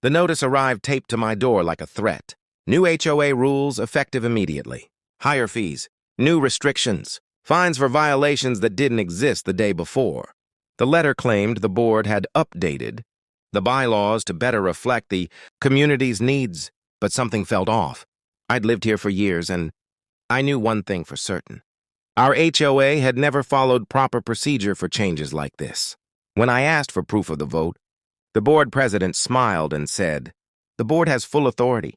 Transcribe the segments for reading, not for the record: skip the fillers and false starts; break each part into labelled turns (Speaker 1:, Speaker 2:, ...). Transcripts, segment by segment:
Speaker 1: The notice arrived taped to my door like a threat. New HOA rules effective immediately. Higher fees. New restrictions. Fines for violations that didn't exist the day before. The letter claimed the board had updated the bylaws to better reflect the community's needs, but something felt off. I'd lived here for years, and I knew one thing for certain. Our HOA had never followed proper procedure for changes like this. When I asked for proof of the vote, the board president smiled and said, "The board has full authority.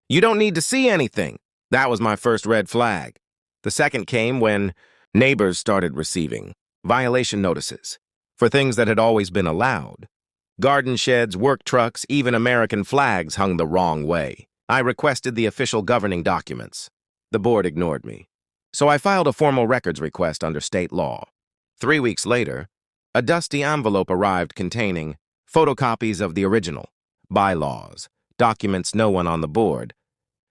Speaker 1: You don't need to see anything." That was my first red flag. The second came when neighbors started receiving violation notices for things that had always been allowed. Garden sheds, work trucks, even American flags hung the wrong way. I requested the official governing documents. The board ignored me. So I filed a formal records request under state law. 3 weeks later, a dusty envelope arrived containing photocopies of the original bylaws, documents no one on the board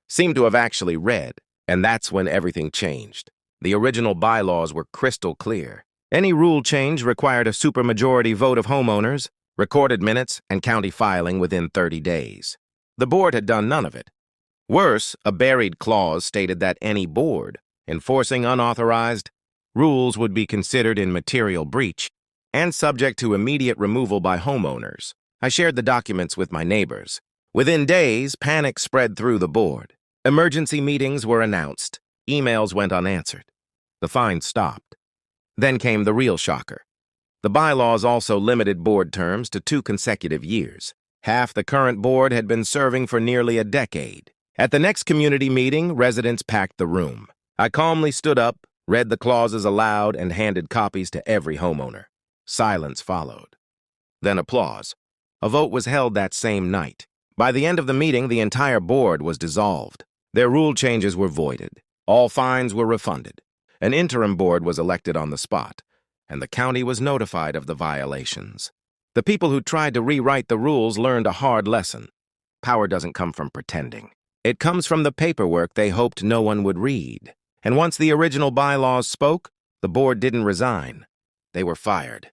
Speaker 1: seemed to have actually read, and that's when everything changed. The original bylaws were crystal clear. Any rule change required a supermajority vote of homeowners, recorded minutes, and county filing within 30 days. The board had done none of it. Worse, a buried clause stated that any board enforcing unauthorized rules would be considered in material breach and subject to immediate removal by homeowners. I shared the documents with my neighbors. Within days, panic spread through the board. Emergency meetings were announced. Emails went unanswered. The fines stopped. Then came the real shocker. The bylaws also limited board terms to 2 consecutive years. Half the current board had been serving for nearly a decade. At the next community meeting, residents packed the room. I calmly stood up, read the clauses aloud, and handed copies to every homeowner. Silence followed. Then applause. A vote was held that same night. By the end of the meeting, the entire board was dissolved. Their rule changes were voided. All fines were refunded. An interim board was elected on the spot, and the county was notified of the violations. The people who tried to rewrite the rules learned a hard lesson. Power doesn't come from pretending. It comes from the paperwork they hoped no one would read. And once the original bylaws spoke, the board didn't resign. They were fired.